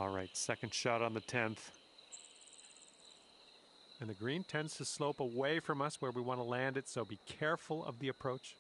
All right, second shot on the 10th. And the green tends to slope away from us where we want to land it, so be careful of the approach.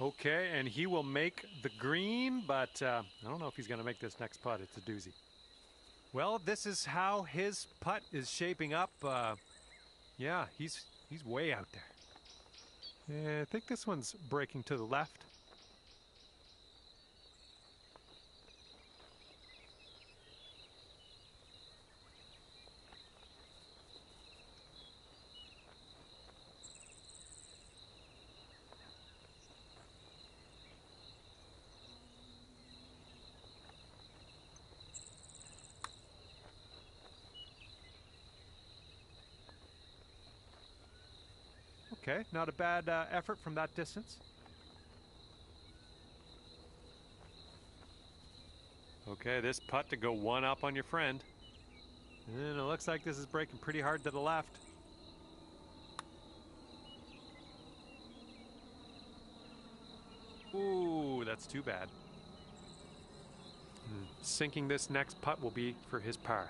Okay, and he will make the green, but I don't know if he's going to make this next putt. It's a doozy. Well, this is how his putt is shaping up. Yeah, he's way out there. Yeah, I think this one's breaking to the left. Okay, not a bad effort from that distance. Okay, this putt to go one up on your friend. And it looks like this is breaking pretty hard to the left. Ooh, that's too bad. Sinking this next putt will be for his par.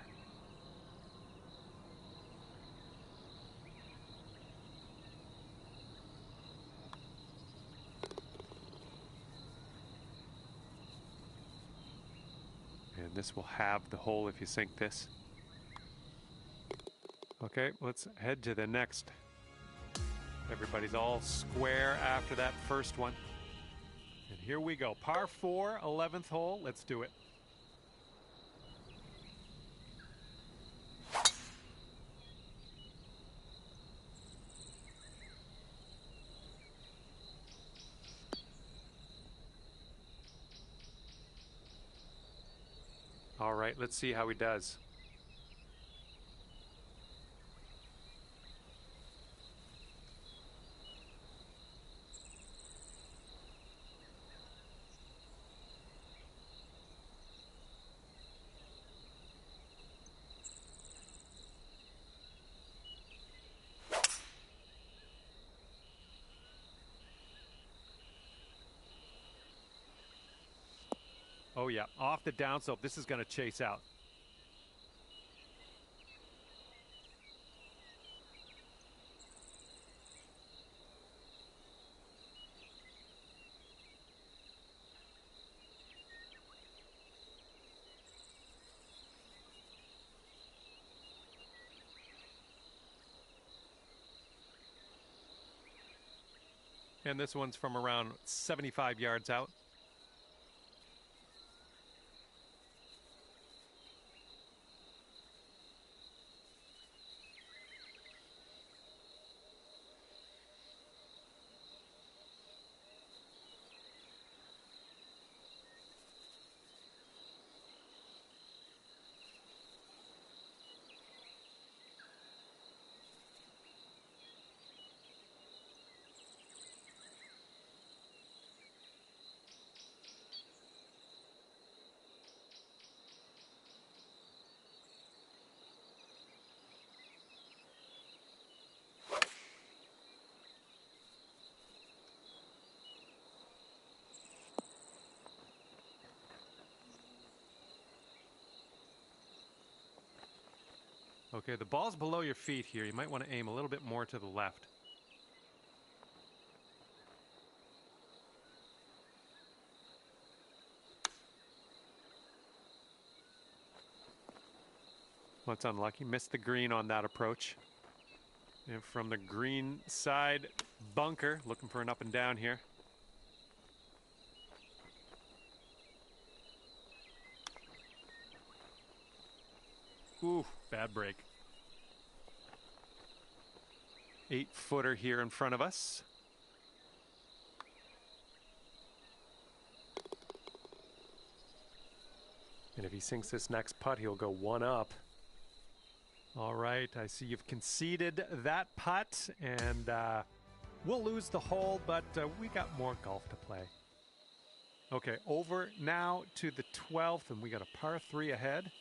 And this will have the hole if you sink this. Okay, let's head to the next. Everybody's all square after that first one. And here we go. Par 4, 11th hole. Let's do it. All right, let's see how he does. Oh yeah, off the downslope. This is going to chase out. And this one's from around 75 yards out. Okay, the ball's below your feet here. You might want to aim a little bit more to the left. Well, it's unlucky. Missed the green on that approach. And from the green side bunker, looking for an up and down here. Ooh, bad break. 8-footer here in front of us. And if he sinks this next putt, he'll go one up. All right, I see you've conceded that putt, and we'll lose the hole, but we got more golf to play. Okay, over now to the 12th, and we got a par 3 ahead.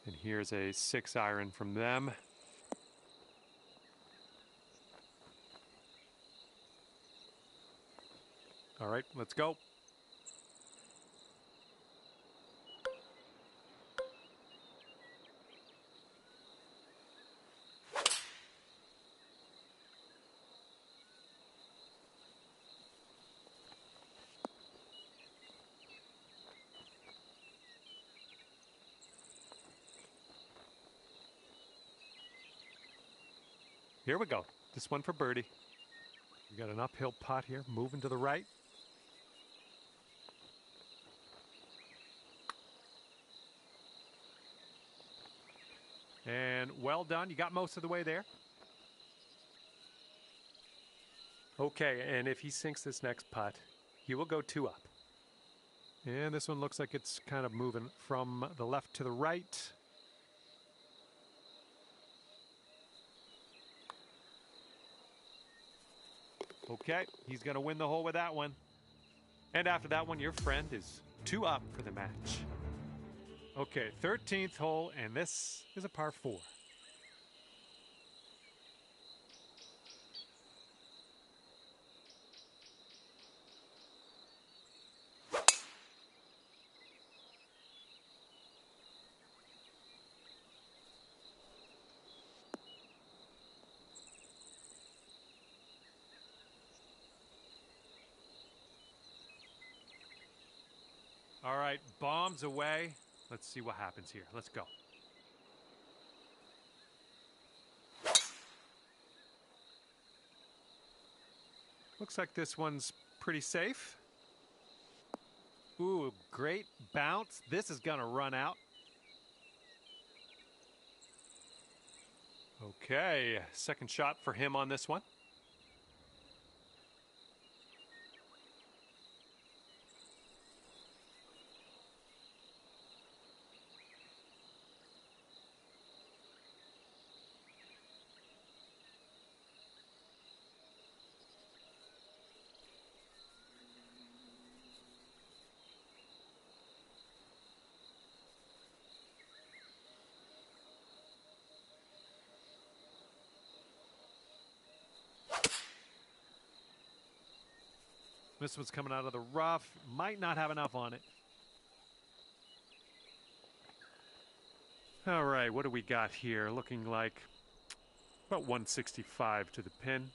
And here's a 6-iron from them. All right, let's go. Here we go. This one for birdie. We got an uphill putt here, moving to the right. And well done. You got most of the way there. Okay, and if he sinks this next putt, he will go 2 up. And this one looks like it's kind of moving from the left to the right. Okay, he's going to win the hole with that one. And after that one, your friend is 2 up for the match. Okay, 13th hole, and this is a par 4. All right, bombs away. Let's see what happens here. Let's go. Looks like this one's pretty safe. Ooh, great bounce. This is going to run out. Okay, second shot for him on this one. This one's coming out of the rough. Might not have enough on it. All right, what do we got here? Looking like about 165 to the pin.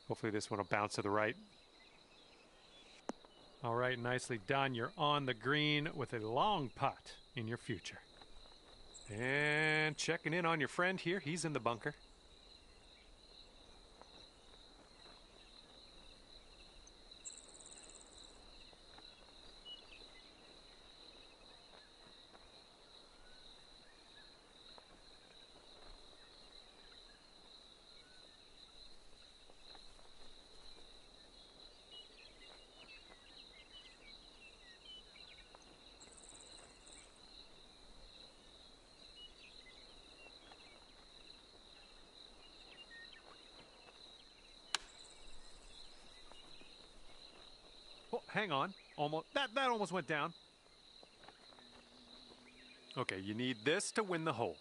Hopefully this one will bounce to the right. All right, nicely done. You're on the green with a long putt in your future. And checking in on your friend here. He's in the bunker. Oh, hang on. Almost that almost went down. Okay, you need this to win the hole.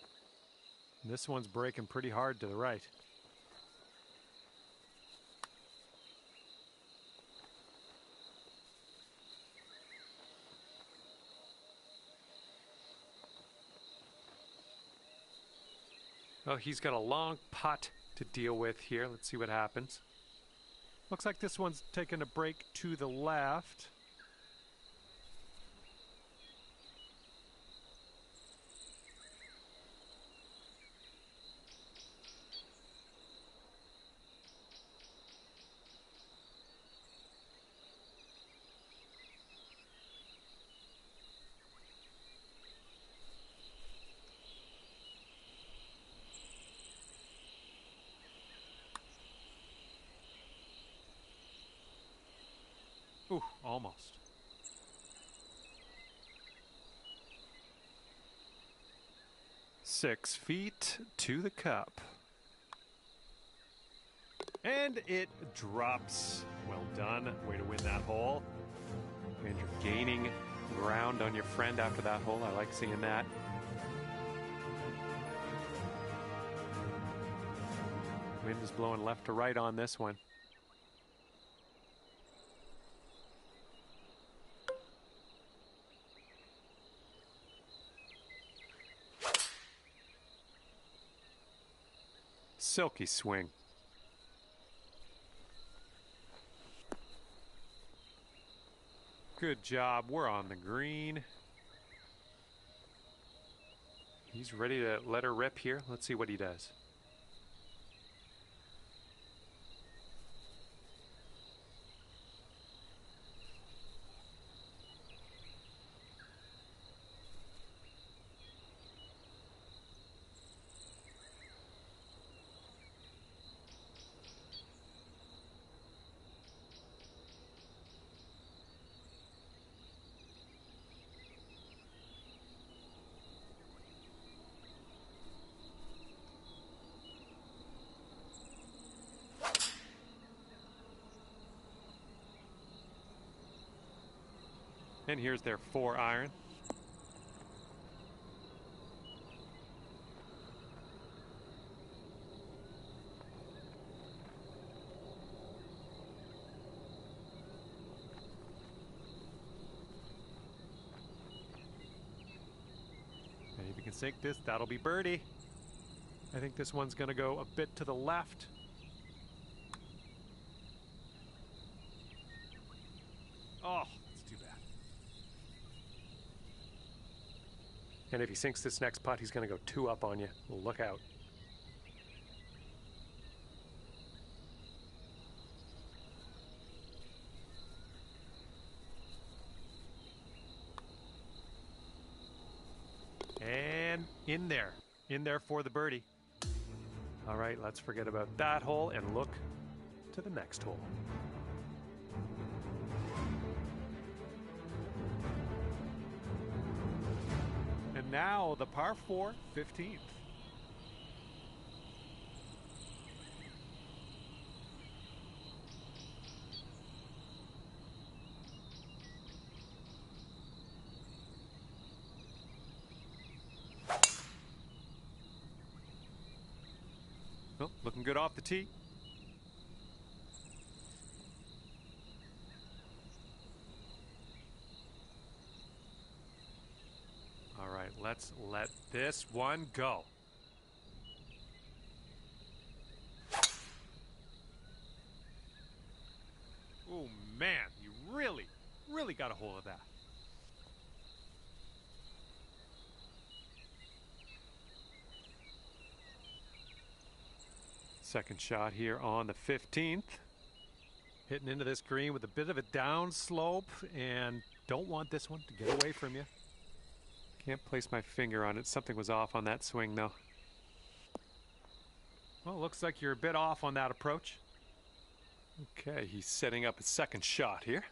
This one's breaking pretty hard to the right. Well, he's got a long putt to deal with here. Let's see what happens. Looks like this one's taking a break to the left. Ooh, almost. Six feet to the cup. And it drops. Well done. Way to win that hole. And you're gaining ground on your friend after that hole. I like seeing that. Wind is blowing left to right on this one. Silky swing. Good job. We're on the green. He's ready to let her rip here. Let's see what he does. And here's their 4-iron. And if you can sink this, that'll be birdie. I think this one's going to go a bit to the left. Oh, that's too bad. And if he sinks this next putt, he's going to go 2 up on you. Well, look out. And in there for the birdie. All right, let's forget about that hole and look to the next hole. And now the par 4, 15th. Oh, looking good off the tee. All right, let's let this one go. Oh, man, you really got a hold of that. Second shot here on the 15th. Hitting into this green with a bit of a down slope, and don't want this one to get away from you. Can't place my finger on it. Something was off on that swing, though. Well, looks like you're a bit off on that approach. Okay, he's setting up his second shot here.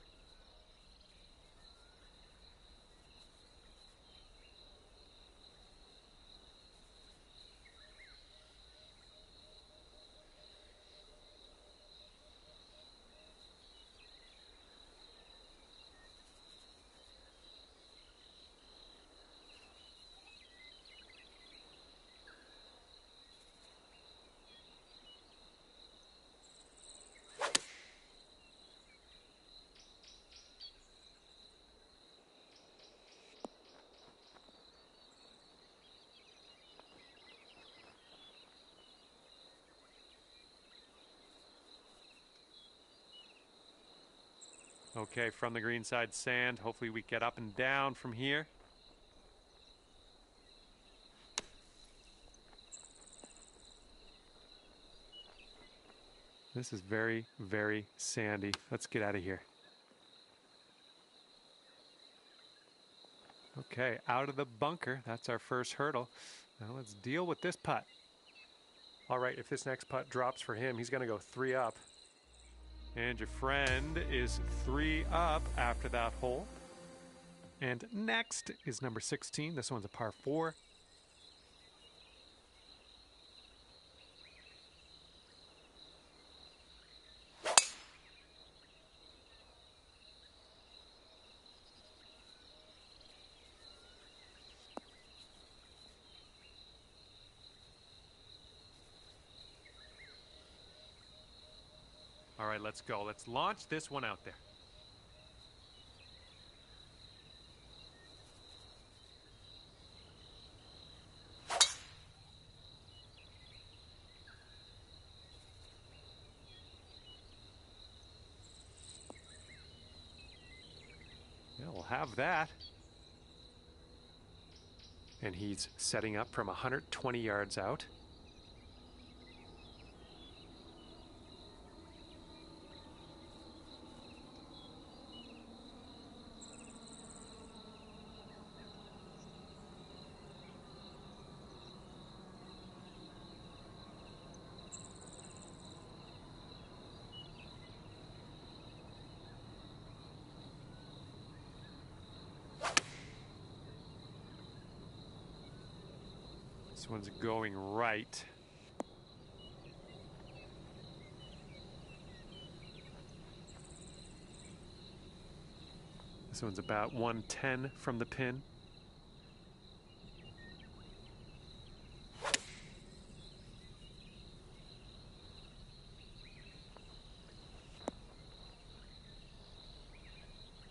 Okay, from the green side sand. Hopefully we get up and down from here. This is very, very sandy. Let's get out of here. Okay, out of the bunker. That's our first hurdle. Now let's deal with this putt. All right, if this next putt drops for him, he's going to go 3 up. And your friend is 3 up after that hole. And next is number 16. This one's a par 4. All right, let's go. Let's launch this one out there. Yeah, we'll have that. And he's setting up from 120 yards out. This one's going right. This one's about 110 from the pin.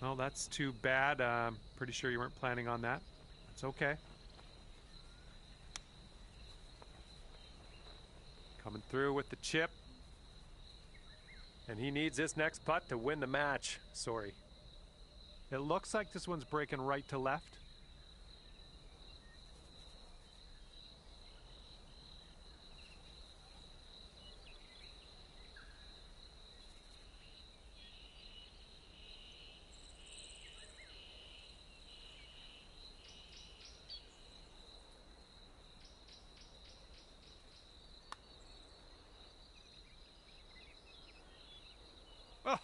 Well, that's too bad. Pretty sure you weren't planning on that. It's okay. Coming through with the chip. And he needs this next putt to win the match. Sorry. It looks like this one's breaking right to left. Oh.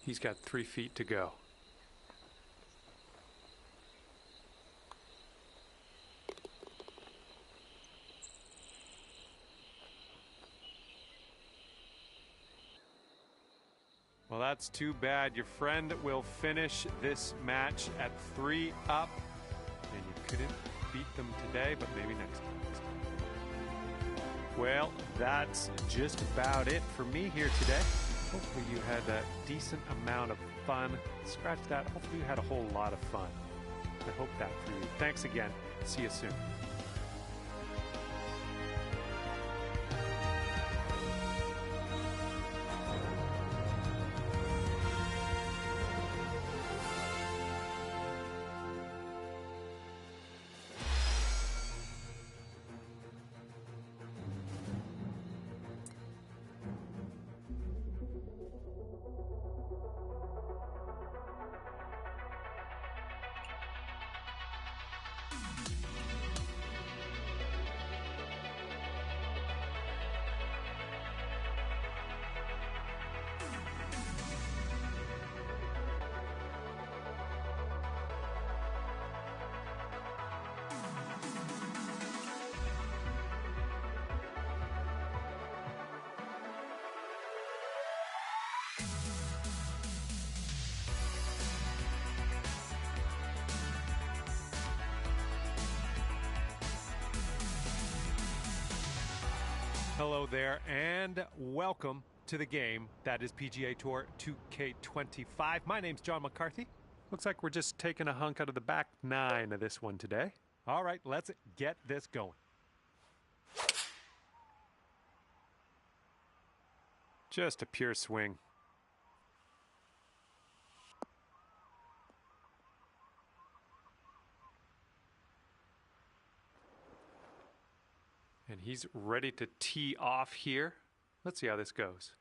He's got 3 feet to go. Well, that's too bad. Your friend will finish this match at 3 up. And you couldn't beat them today, but maybe next time. Well, that's just about it for me here today. Hopefully you had a decent amount of fun. Scratch that. Hopefully you had a whole lot of fun. I hope that for you. Thanks again. See you soon. Hello there, and welcome to the game that is PGA Tour 2K25. My name's John McCarthy. Looks like we're just taking a hunk out of the back 9 of this one today. All right, let's get this going. Just a pure swing. And he's ready to tee off here. Let's see how this goes.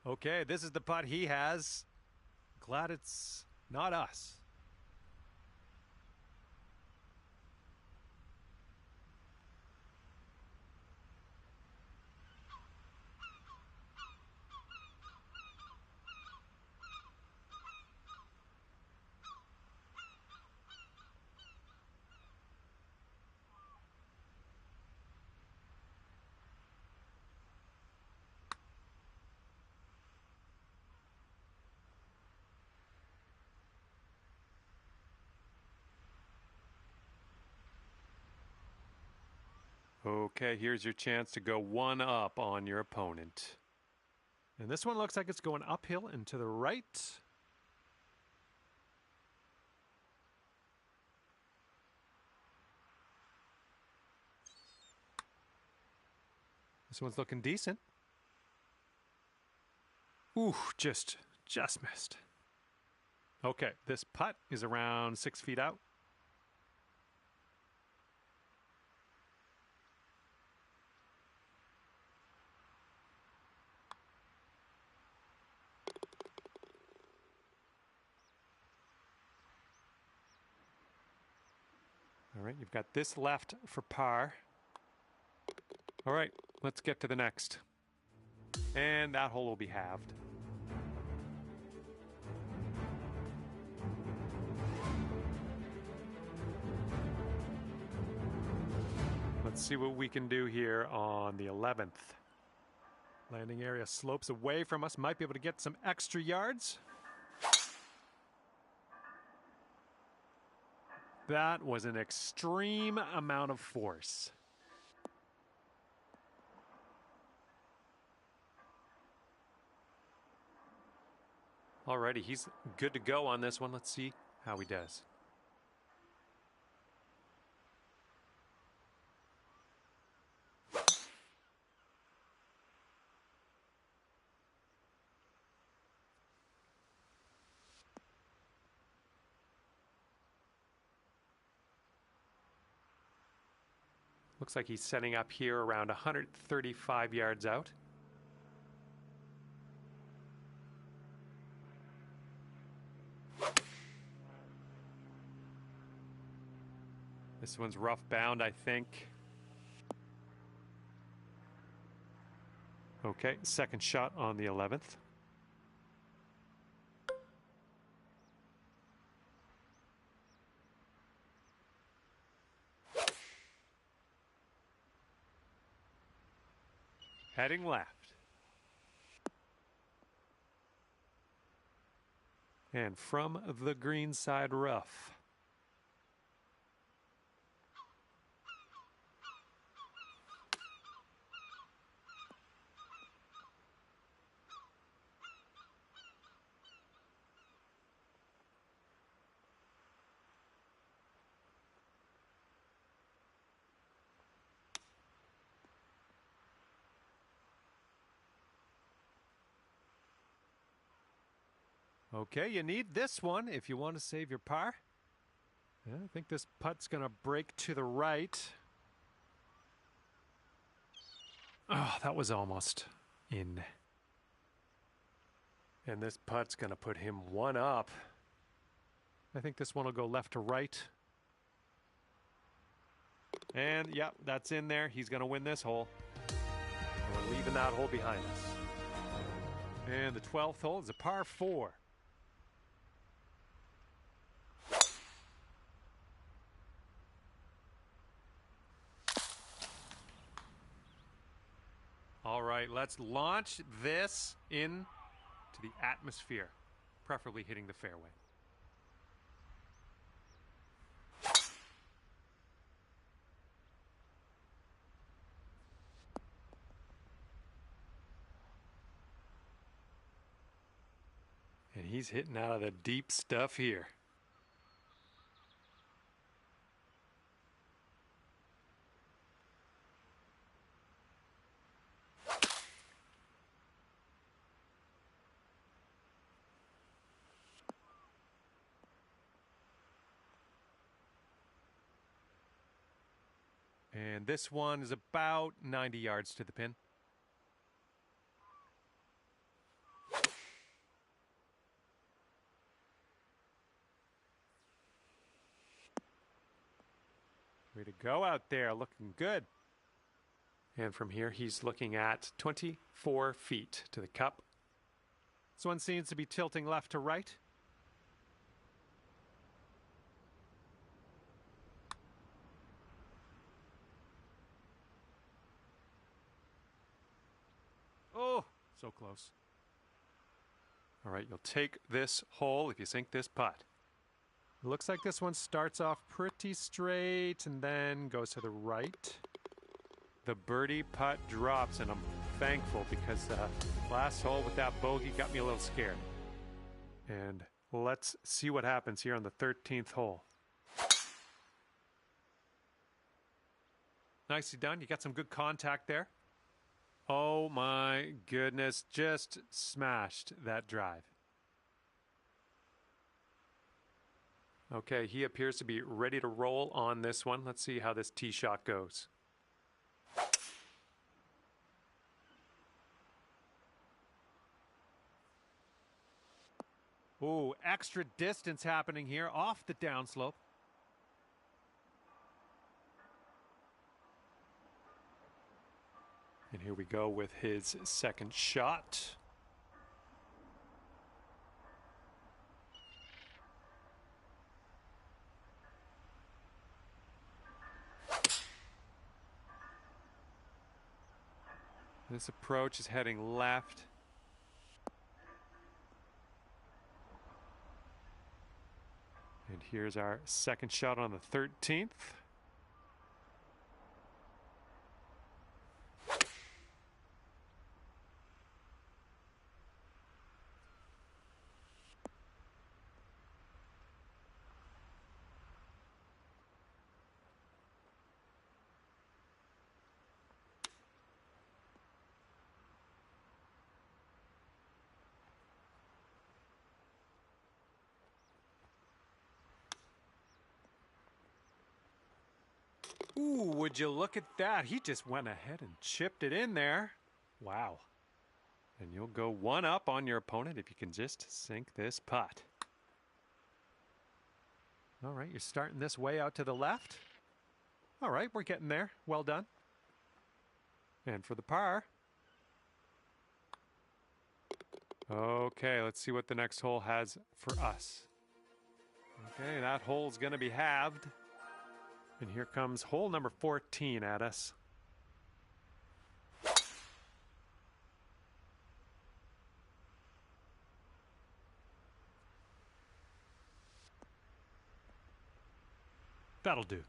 Okay, this is the putt he has. Glad it's not us. Okay, here's your chance to go one up on your opponent. And this one looks like it's going uphill and to the right. This one's looking decent. Ooh, just missed. Okay, this putt is around 6 feet out. All right, you've got this left for par. All right, let's get to the next. And that hole will be halved. Let's see what we can do here on the 11th. Landing area slopes away from us. Might be able to get some extra yards. That was an extreme amount of force. Alrighty, he's good to go on this one. Let's see how he does. Looks like he's setting up here around 135 yards out. This one's rough bound, I think. Okay, second shot on the 11th. Heading left. And from the green side rough. Okay, you need this one if you want to save your par. Yeah, I think this putt's going to break to the right. Oh, that was almost in. And this putt's going to put him one up. I think this one will go left to right. And, yep, that's in there. He's going to win this hole. We're leaving that hole behind us. And the 12th hole is a par 4. All right, let's launch this into the atmosphere, preferably hitting the fairway. And he's hitting out of the deep stuff here. And this one is about 90 yards to the pin. Way to go out there, looking good. And from here, he's looking at 24 feet to the cup. This one seems to be tilting left to right. Oh, so close. All right, you'll take this hole if you sink this putt. It looks like this one starts off pretty straight and then goes to the right. The birdie putt drops, and I'm thankful because last hole with that bogey got me a little scared. And let's see what happens here on the 13th hole. Nicely done. You got some good contact there. Oh my goodness, just smashed that drive. Okay, he appears to be ready to roll on this one. Let's see how this tee shot goes. Ooh, extra distance happening here off the downslope. And here we go with his second shot. This approach is heading left. And here's our second shot on the 13th. Ooh, would you look at that? He just went ahead and chipped it in there. Wow. And you'll go one up on your opponent if you can just sink this putt. All right, you're starting this way out to the left. All right, we're getting there. Well done. And for the par. Okay, let's see what the next hole has for us. Okay, that hole's going to be halved. And here comes hole number 14 at us. That'll do.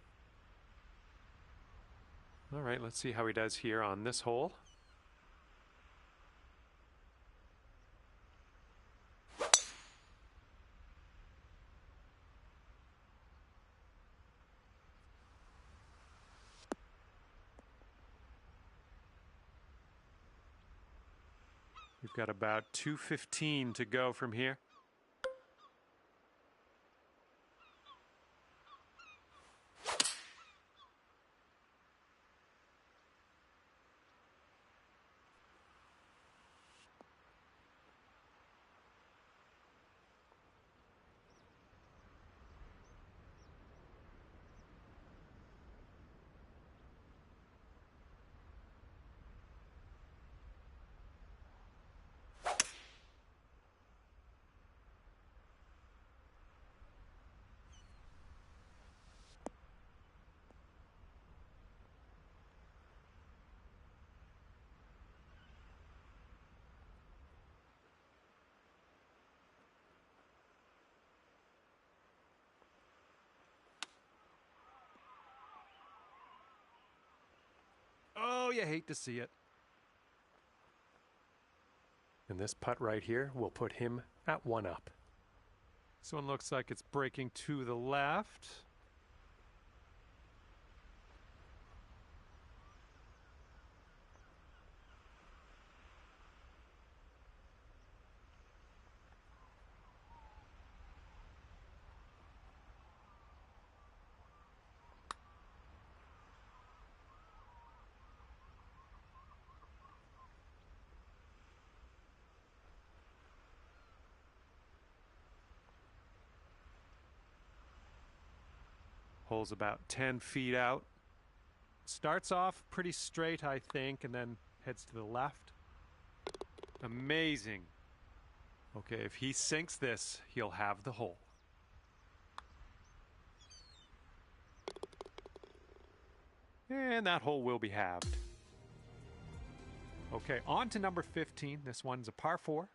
All right, let's see how he does here on this hole. We've got about 2:15 to go from here. you hate to see it. And this putt right here will put him at 1 up. This one looks like it's breaking to the left. Hole's about 10 feet out. Starts off pretty straight, I think, and then heads to the left. Amazing. Okay, if he sinks this, he'll have the hole. And that hole will be halved. Okay, on to number 15. This one's a par 4.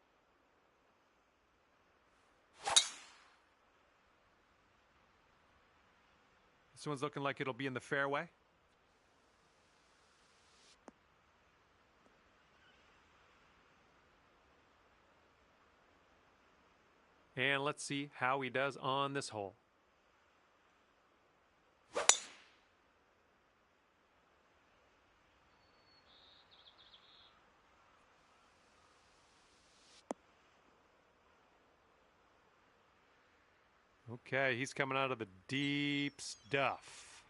This one's looking like it'll be in the fairway. And let's see how he does on this hole. Okay, he's coming out of the deep stuff.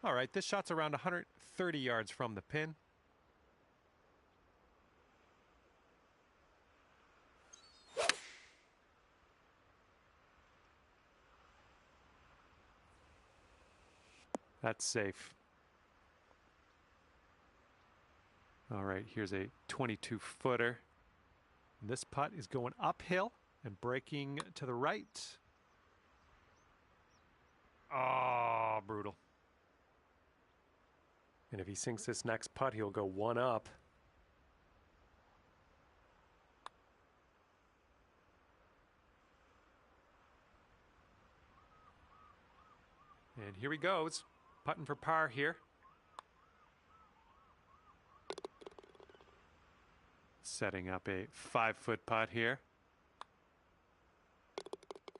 All right, this shot's around 130 yards from the pin. That's safe. All right, here's a 22-footer. This putt is going uphill and breaking to the right. Oh, brutal. And if he sinks this next putt, he'll go 1 up. And here he goes, putting for par here. Setting up a 5-foot putt here.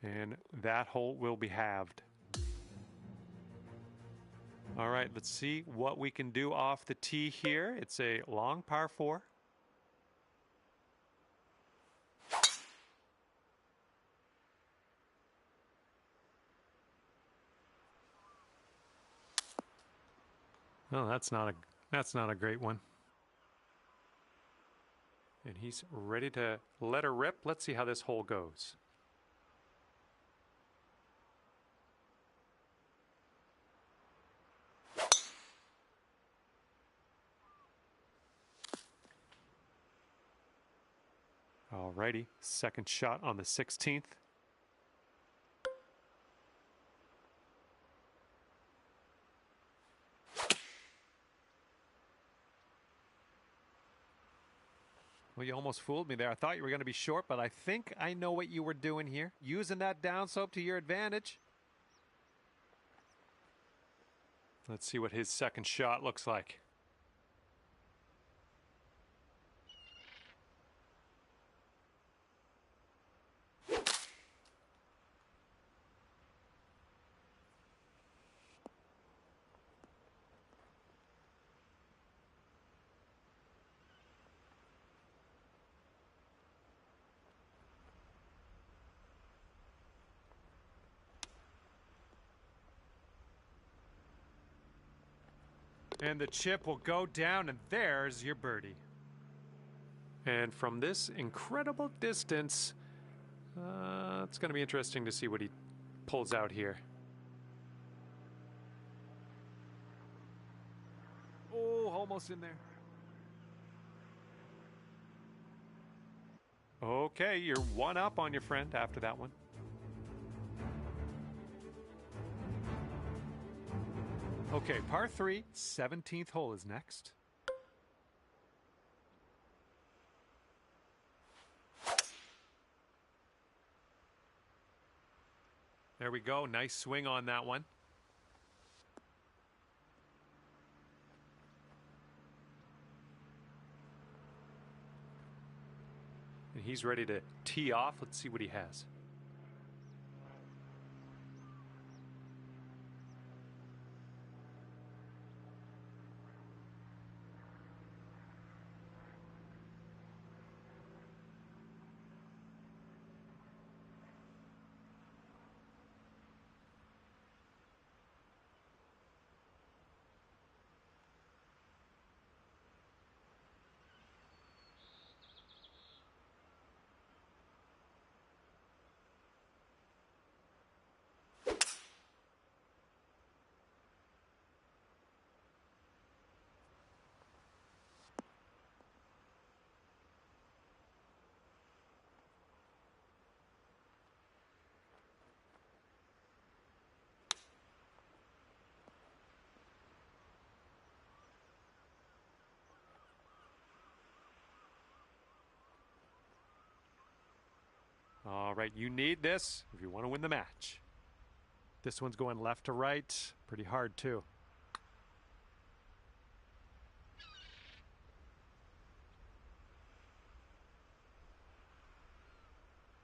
And that hole will be halved. All right, let's see what we can do off the tee here. It's a long par 4. Oh, that's not a great one. And he's ready to let her rip. Let's see how this hole goes. Alrighty, second shot on the 16th. Well, you almost fooled me there. I thought you were going to be short, but I think I know what you were doing here. Using that downslope to your advantage. Let's see what his second shot looks like. And the chip will go down, and there's your birdie. And from this incredible distance, it's going to be interesting to see what he pulls out here. Oh, almost in there. Okay, you're 1 up on your friend after that one. Okay, par 3, 17th hole is next. There we go. Nice swing on that one. And he's ready to tee off. Let's see what he has. All right, you need this if you want to win the match. This one's going left to right. Pretty hard, too.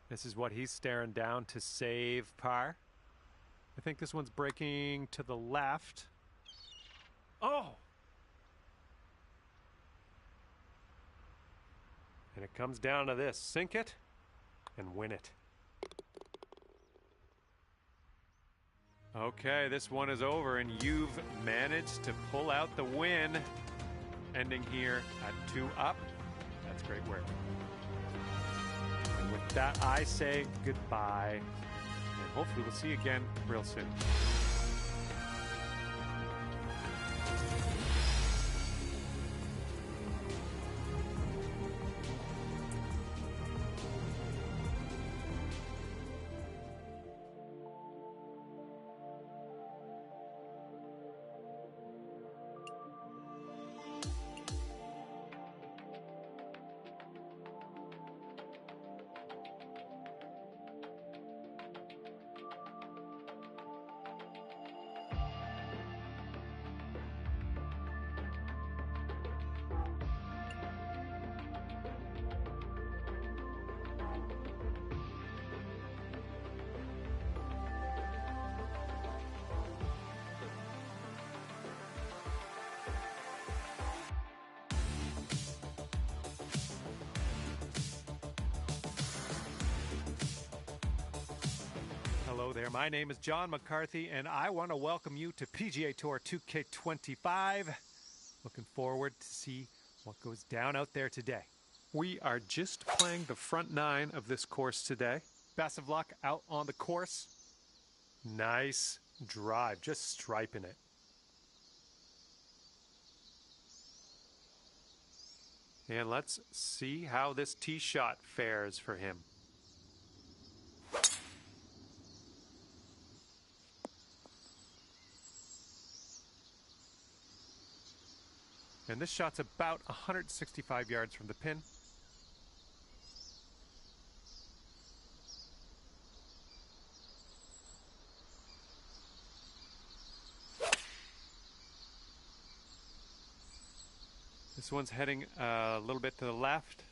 This is what he's staring down to save par. I think this one's breaking to the left. Oh! And it comes down to this. Sink it and win it. Okay, this one is over, and you've managed to pull out the win. Ending here at 2 up. That's great work. And with that, I say goodbye. And hopefully we'll see you again real soon. Hello there, my name is John McCarthy, and I want to welcome you to PGA Tour 2K25. Looking forward to see what goes down out there today. We are just playing the front 9 of this course today. Best of luck out on the course. Nice drive, just striping it. And let's see how this tee shot fares for him. And this shot's about 165 yards from the pin. This one's heading a little bit to the left.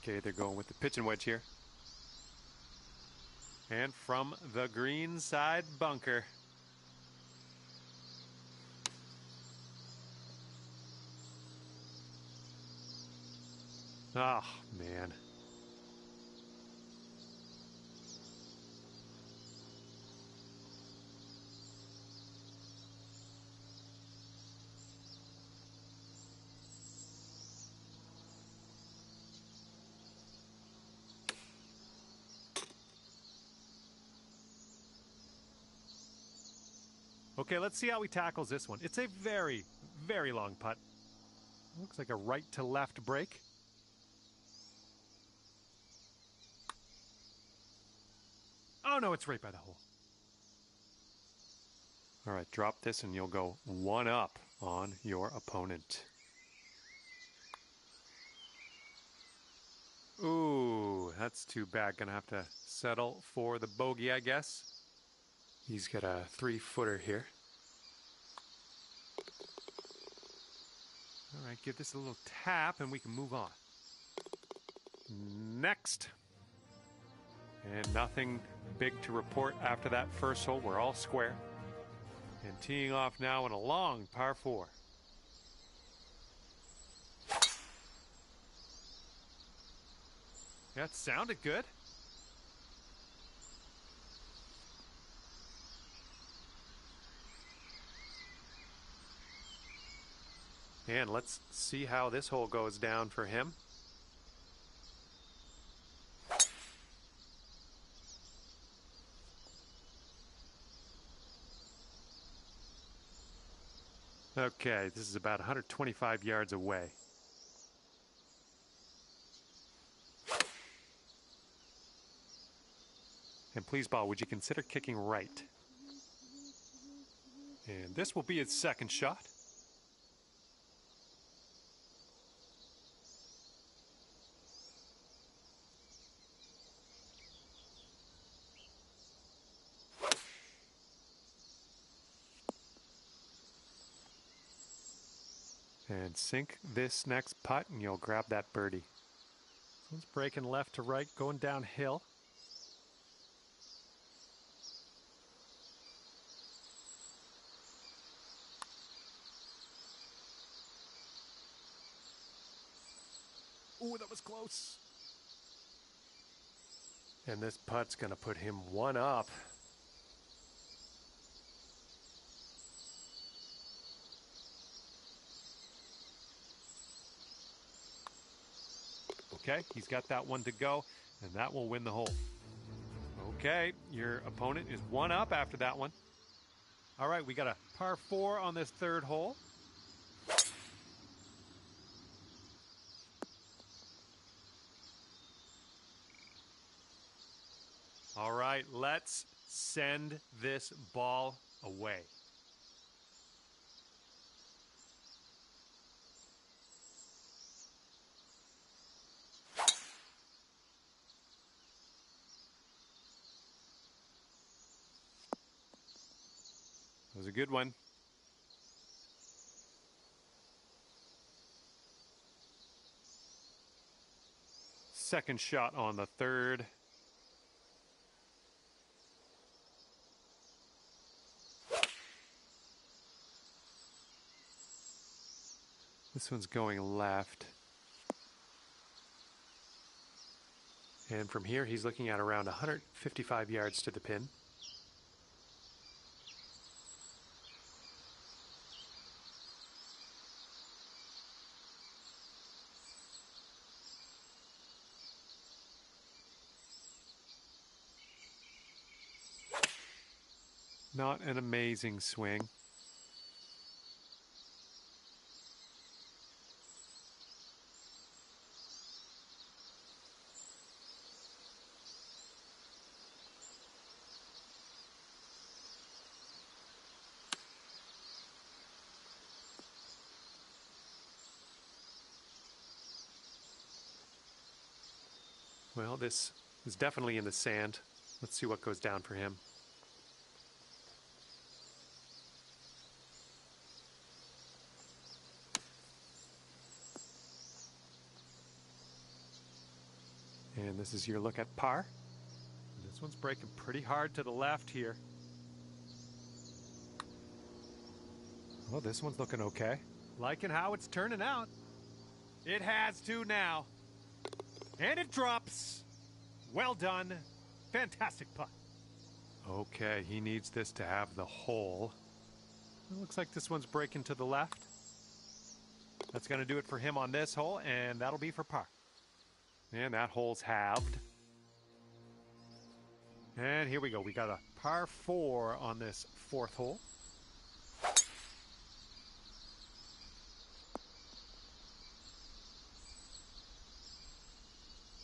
Okay, they're going with the pitching wedge here. And from the green side bunker. Oh, man. Okay, let's see how he tackles this one. It's a very, very long putt. Looks like a right to left break. Oh no, it's right by the hole. All right, drop this and you'll go one up on your opponent. Ooh, that's too bad. Gonna have to settle for the bogey, I guess. He's got a 3-footer here. All right, give this a little tap and we can move on. Next. And nothing big to report after that first hole. We're all square. And teeing off now in a long par 4. That sounded good. And let's see how this hole goes down for him. Okay, this is about 125 yards away. And please, ball, would you consider kicking right? And this will be his second shot. And sink this next putt and you'll grab that birdie. This one's breaking left to right, going downhill. Ooh, that was close. And this putt's gonna put him one up. Okay, he's got that one to go, and that will win the hole. Okay, your opponent is one up after that one. All right, we got a par 4 on this third hole. All right, let's send this ball away. That was a good one. Second shot on the third. This one's going left. And from here, he's looking at around 155 yards to the pin. Not an amazing swing. Well, this is definitely in the sand. Let's see what goes down for him. And this is your look at par. This one's breaking pretty hard to the left here. Oh, this one's looking okay. Liking how it's turning out. It has to now. And it drops. Well done. Fantastic putt. Okay, he needs this to have the hole. It looks like this one's breaking to the left. That's going to do it for him on this hole, and that'll be for par. And that hole's halved. And here we go. We got a par 4 on this fourth hole.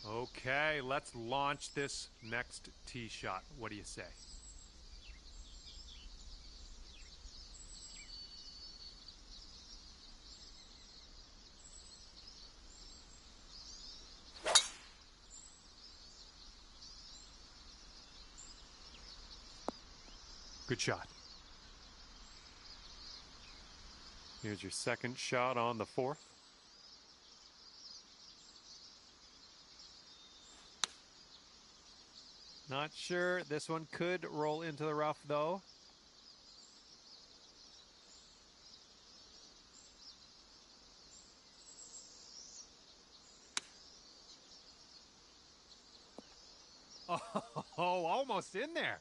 Okay, let's launch this next tee shot. What do you say? Good shot. Here's your second shot on the fourth. Not sure. This one could roll into the rough, though. Oh, almost in there.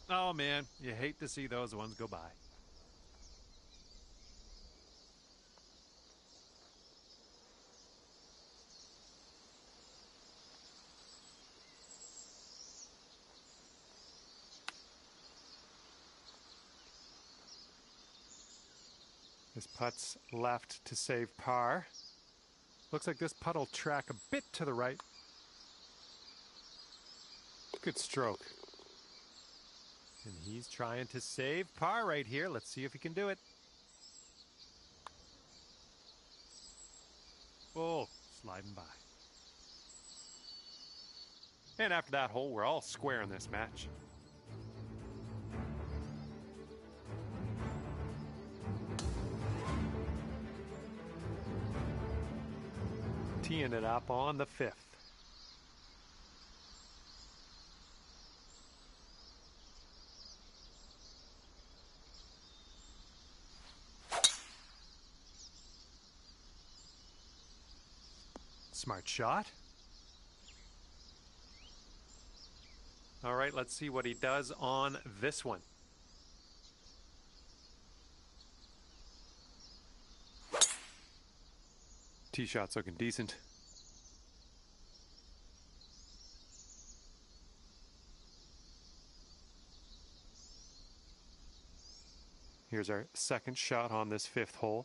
Oh, man, you hate to see those ones go by. This putt's left to save par. Looks like this putt will track a bit to the right. Good stroke. And he's trying to save par right here. Let's see if he can do it. Oh, sliding by. And after that hole, we're all square in this match. Teeing it up on the fifth. Smart shot. All right, let's see what he does on this one. Tee shot's looking decent. Here's our second shot on this fifth hole.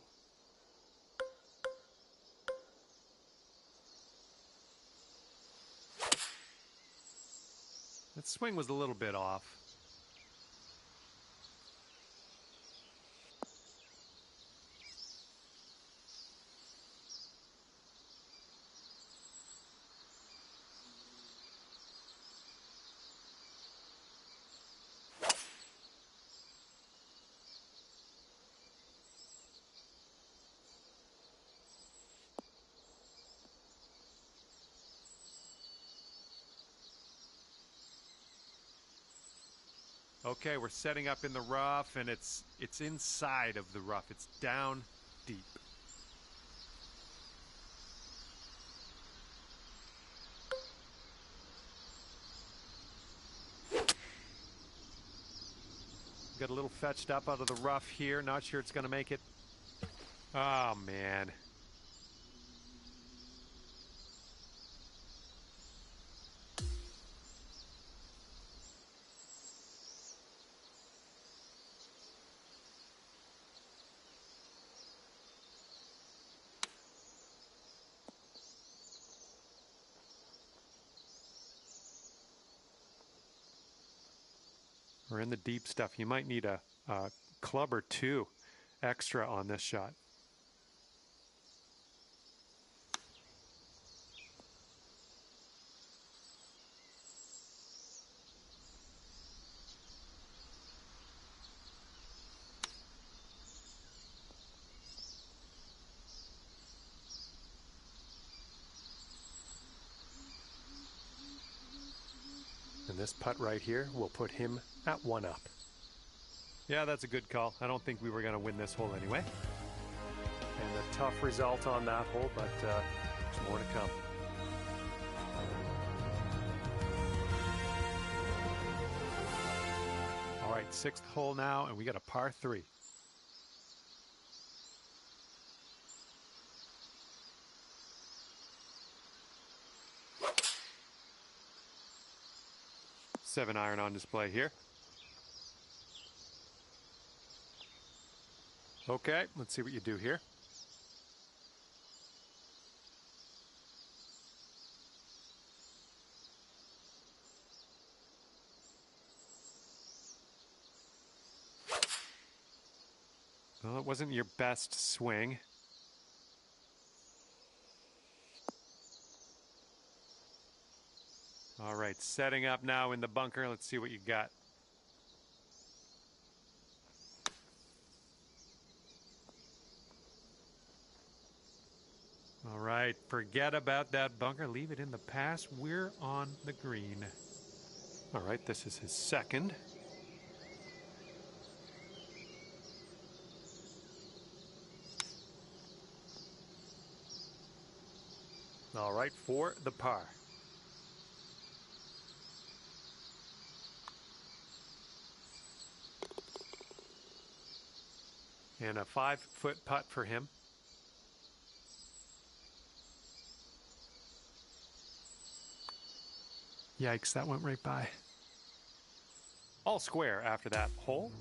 That swing was a little bit off. Okay, we're setting up in the rough, and it's inside of the rough. It's down deep. Got a little fetched up out of the rough here. Not sure it's going to make it. Oh, man. We're in the deep stuff. You might need a club or two extra on this shot. And this putt right here will put him at 1 up. Yeah, that's a good call. I don't think we were going to win this hole anyway. And a tough result on that hole, but there's more to come. All right, sixth hole now, and we got a par 3. Seven iron on display here. Okay, let's see what you do here. Well, it wasn't your best swing. All right, setting up now in the bunker. Let's see what you got. All right, forget about that bunker. Leave it in the past. We're on the green. All right, this is his second. All right, for the par. And a 5-foot putt for him. Yikes, that went right by. All square after that hole.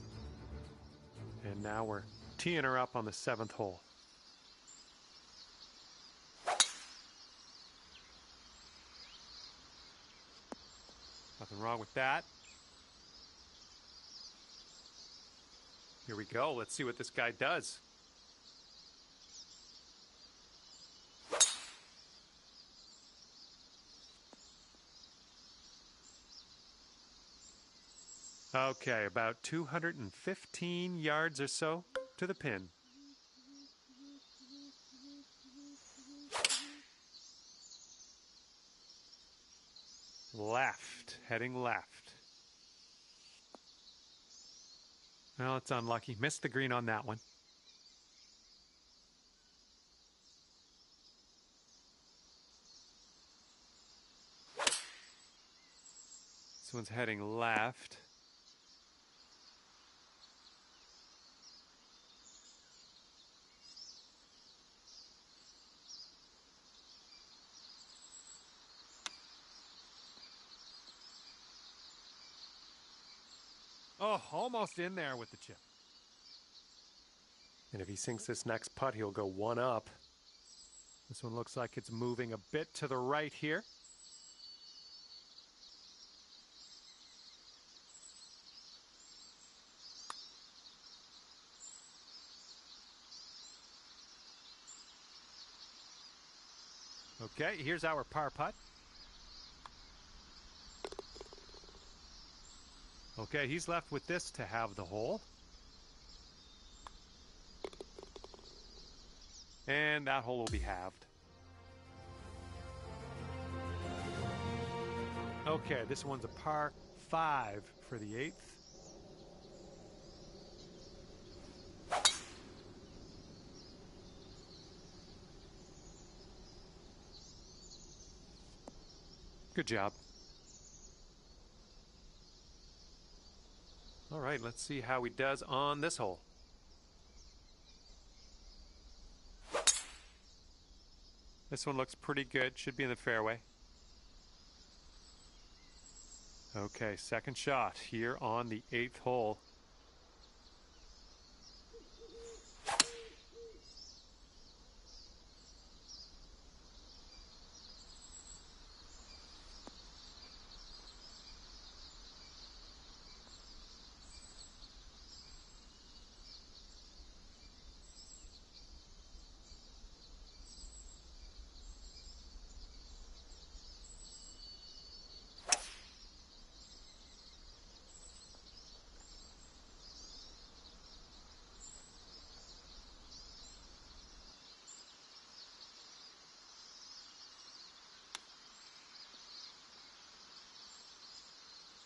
And now we're teeing her up on the 7th hole. Nothing wrong with that. Here we go. Let's see what this guy does. Okay, about 215 yards or so to the pin. Left, heading left. Well, it's unlucky. Missed the green on that one. This one's heading left. Oh, almost in there with the chip. And if he sinks this next putt, he'll go one up. This one looks like it's moving a bit to the right here. Okay, here's our par putt. Okay, he's left with this to have the hole. And that hole will be halved. Okay, this one's a par 5 for the 8th. Good job. All right, let's see how he does on this hole. This one looks pretty good. Should be in the fairway. Okay, second shot here on the 8th hole.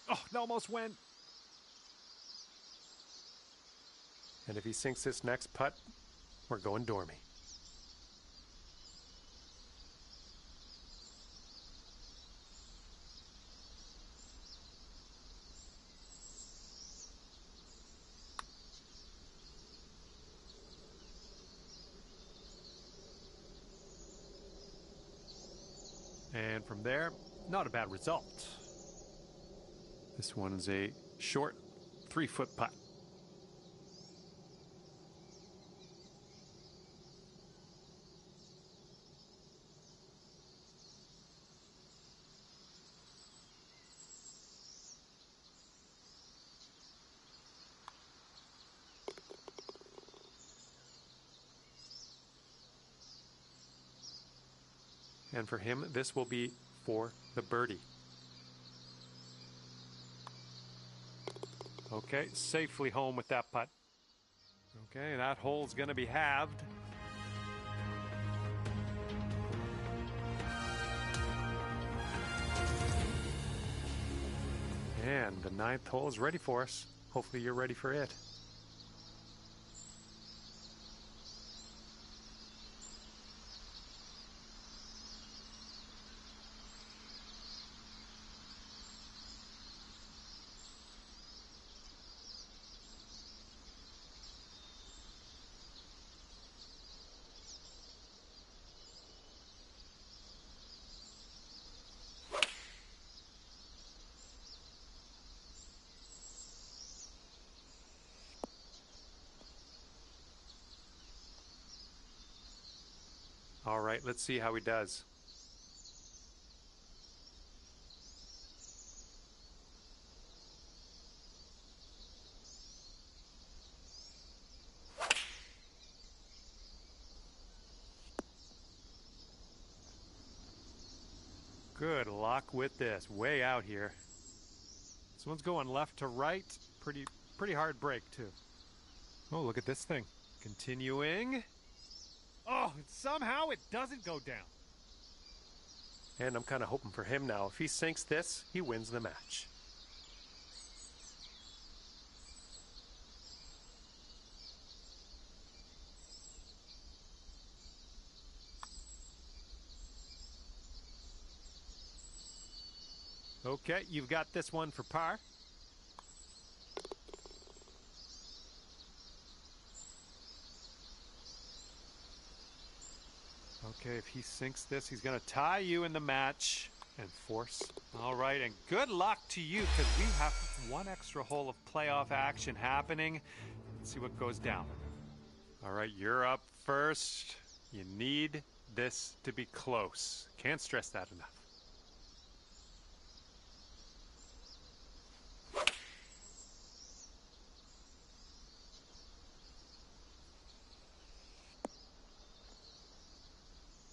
Oh, it almost went. And if he sinks this next putt, we're going dormy. And from there, not a bad result. This one is a short 3-foot putt. And for him, this will be for the birdie. Okay, safely home with that putt. Okay, that hole's going to be halved. And the 9th hole is ready for us. Hopefully you're ready for it. All right, let's see how he does. Good luck with this. Way out here. This one's going left to right. Pretty hard break too. Oh, look at this thing. Continuing. Oh, somehow it doesn't go down. And I'm kind of hoping for him now. If he sinks this, he wins the match. Okay, you've got this one for par. Okay, if he sinks this, he's going to tie you in the match and force. All right, and good luck to you because we have one extra hole of playoff action happening. Let's see what goes down. All right, you're up first. You need this to be close. Can't stress that enough.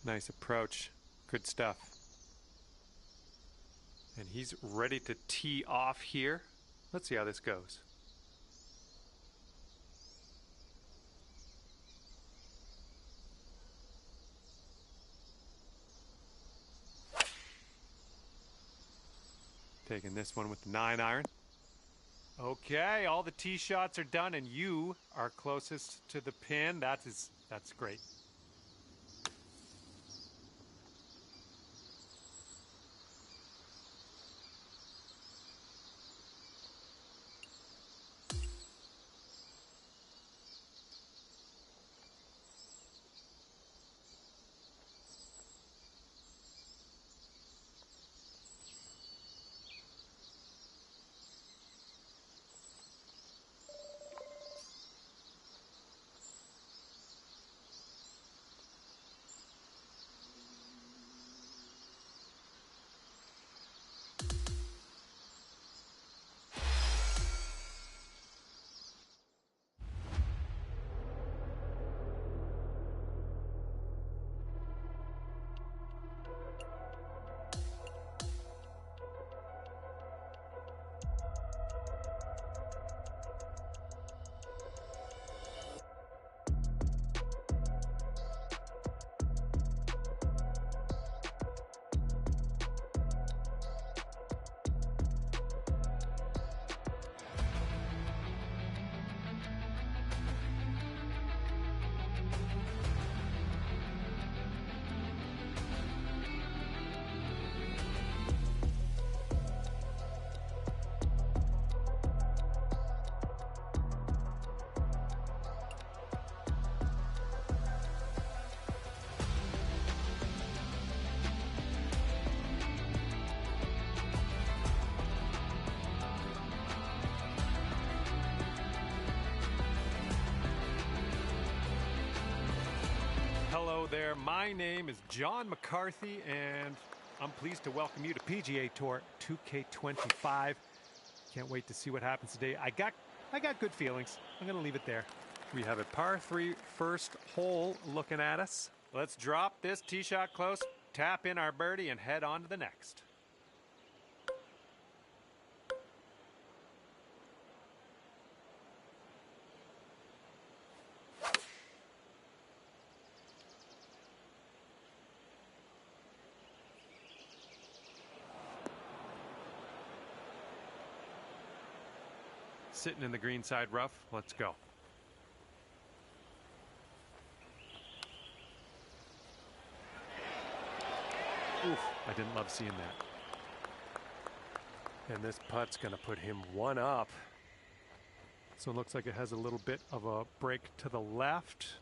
Nice approach. Good stuff. And he's ready to tee off here. Let's see how this goes. Taking this one with the 9-iron. Okay, all the tee shots are done and you are closest to the pin. That's great. Hello there, my name is John McCarthy and I'm pleased to welcome you to PGA Tour 2K25. Can't wait to see what happens today. I got good feelings. I'm going to leave it there. We have a par 3 first hole looking at us. Let's drop this tee shot close. tap in our birdie and head on to the next. Sitting in the greenside rough. Let's go. Oof, I didn't love seeing that. And this putt's going to put him one up. So it looks like it has a little bit of a break to the left.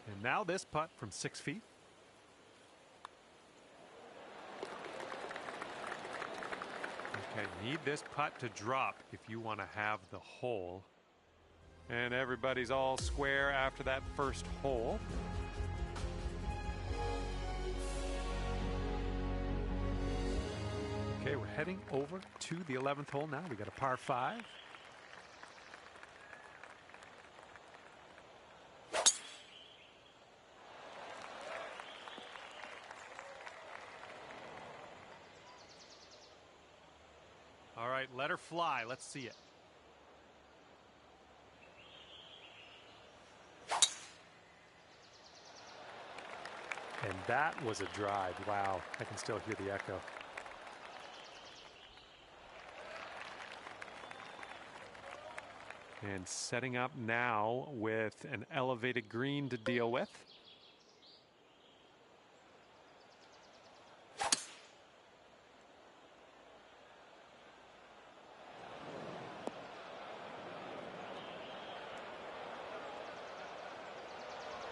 And now this putt from 6 feet. Okay, need this putt to drop if you want to have the hole. And everybody's all square after that first hole. Okay, we're heading over to the 11th hole now. We got a par 5. All right, let her fly. Let's see it. And that was a drive. Wow, I can still hear the echo. And setting up now with an elevated green to deal with.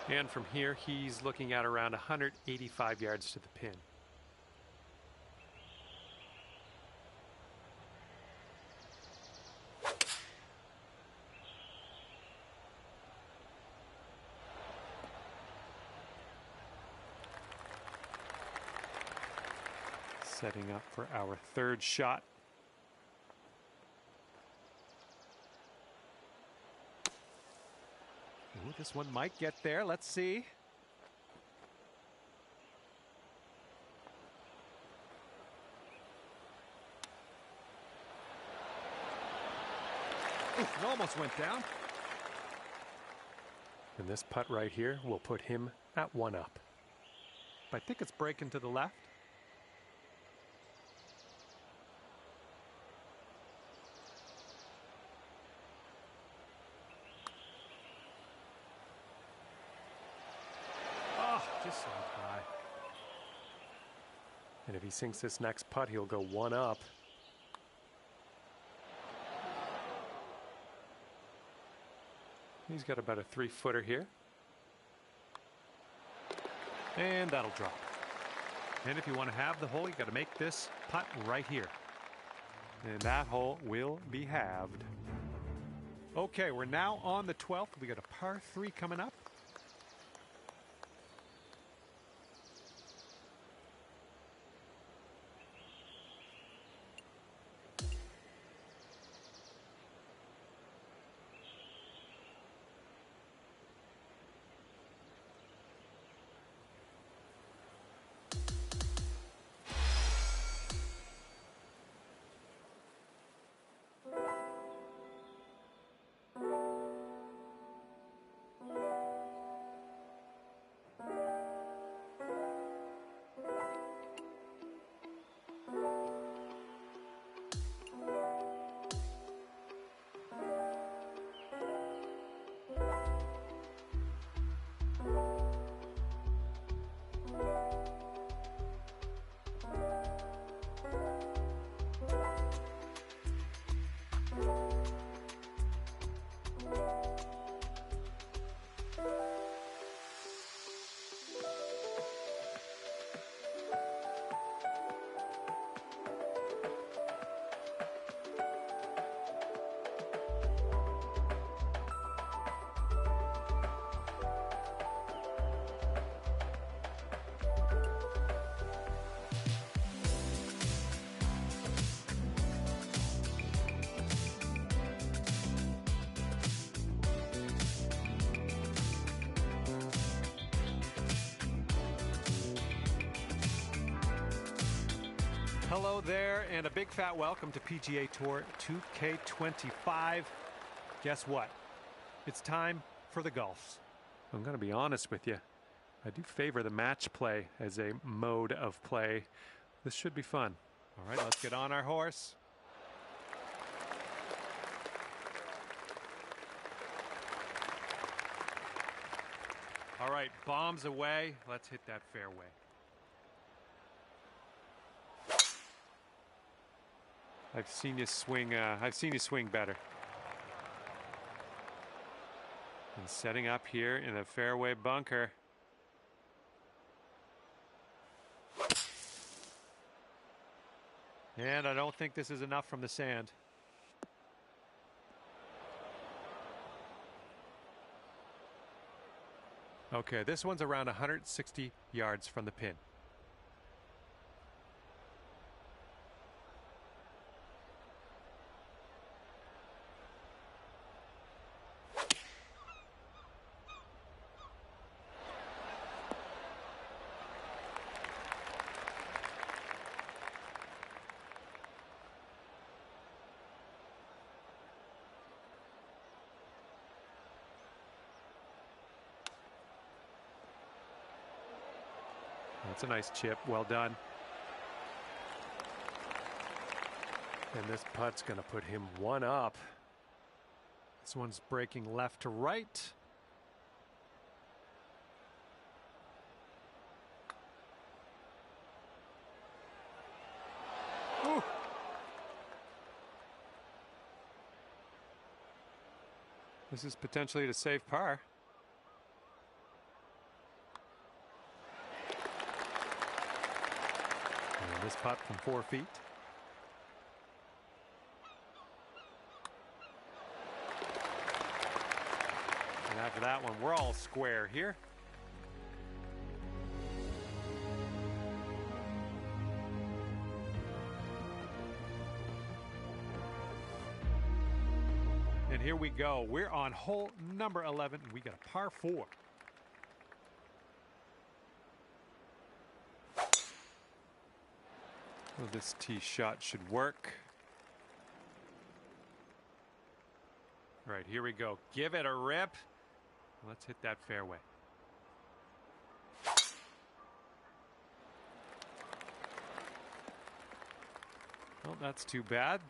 And from here, he's looking at around 185 yards to the pin. Setting up for our third shot. Ooh, this one might get there. Let's see. Ooh, it almost went down. And this putt right here will put him at 1 up. I think it's breaking to the left. Just so high. And if he sinks this next putt, he'll go 1 up. He's got about a 3-footer here. And that'll drop. And if you want to have the hole, you got to make this putt right here. And that hole will be halved. Okay, we're now on the 12th. We got a par 3 coming up. Hello there, and a big fat welcome to PGA Tour 2K25. Guess what? It's time for the golfs. I'm going to be honest with you. I do favor the match play as a mode of play. This should be fun. All right, let's get on our horse. All right, bombs away. Let's hit that fairway. I've seen you swing better. And setting up here in a fairway bunker. And I don't think this is enough from the sand. Okay, this one's around 160 yards from the pin. That's a nice chip. Well done. And this putt's going to put him one up. This one's breaking left to right. Ooh. This is potentially to save par. This putt from 4 feet. And after that one, we're all square here. And here we go. We're on hole number 11. We got a par 4. Well, this tee shot should work. All right, here we go. Give it a rip. Let's hit that fairway. Well, that's too bad.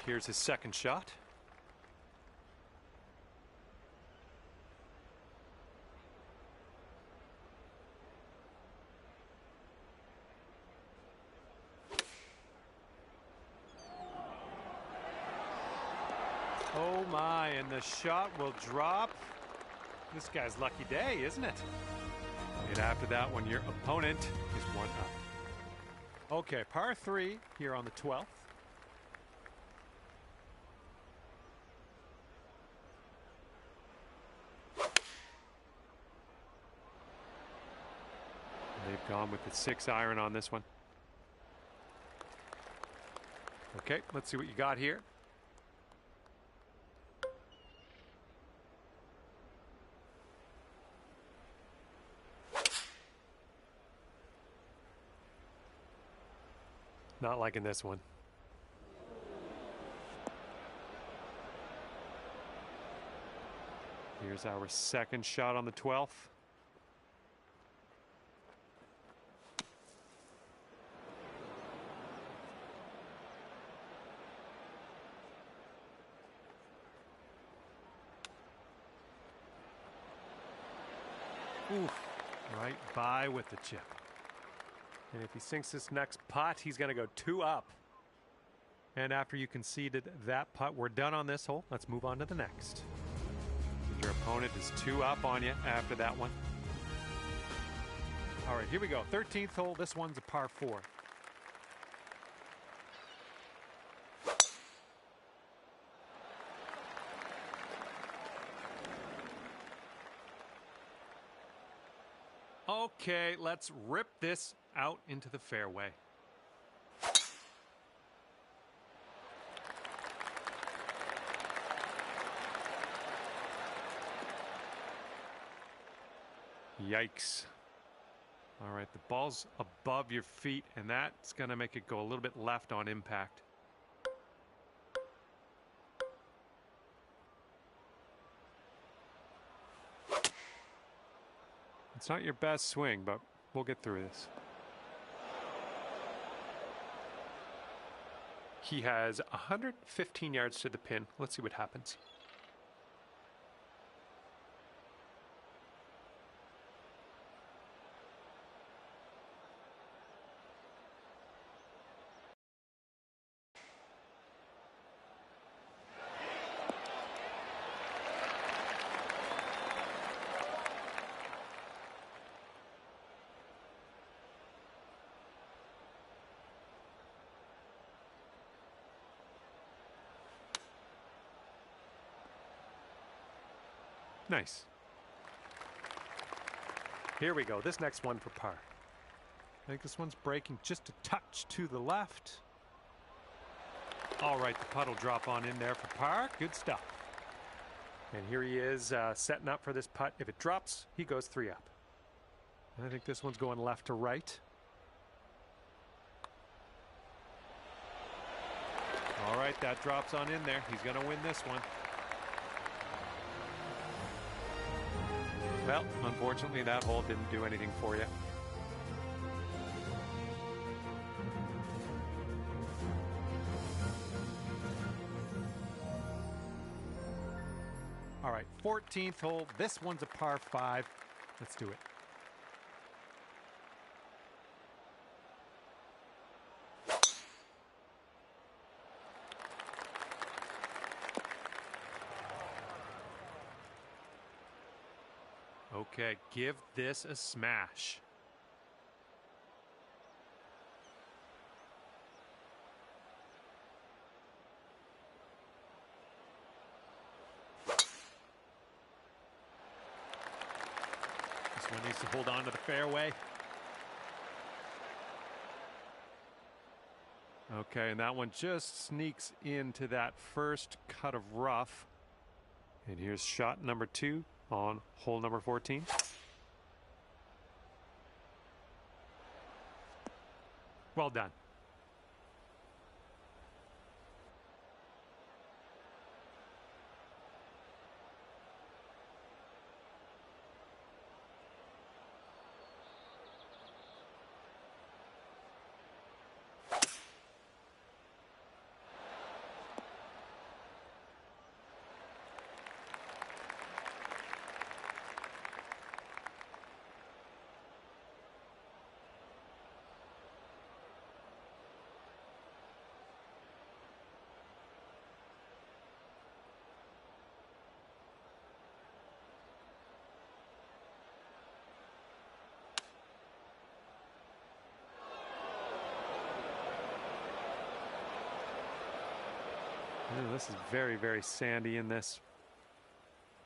Here's his second shot. Oh my, and the shot will drop. This guy's lucky day, isn't it? And after that one, your opponent is one up. Okay, par 3 here on the 12th. They've gone with the 6-iron on this one. Okay, let's see what you got here. Not liking this one. Here's our second shot on the 12th. Oof, right by with the chip. And if he sinks this next putt, he's going to go 2 up. And after you conceded that putt, we're done on this hole. Let's move on to the next. Your opponent is 2 up on you after that one. All right, here we go. 13th hole. This one's a par 4. Okay, let's rip this out into the fairway. Yikes. All right, the ball's above your feet, and that's going to make it go a little bit left on impact. It's not your best swing, but we'll get through this. He has 115 yards to the pin. Let's see what happens. Nice. Here we go. This next one for par. I think this one's breaking just a touch to the left. All right, the putt will drop on in there for par. Good stuff. And here he is setting up for this putt. If it drops, he goes 3 up. And I think this one's going left to right. All right, that drops on in there. He's going to win this one. Well, unfortunately, that hole didn't do anything for you. All right, 14th hole. This one's a par 5. Let's do it. Okay, give this a smash. This one needs to hold on to the fairway. Okay, and that one just sneaks into that first cut of rough. And here's shot number 2 on hole number 14. Well done. This is very, very sandy in this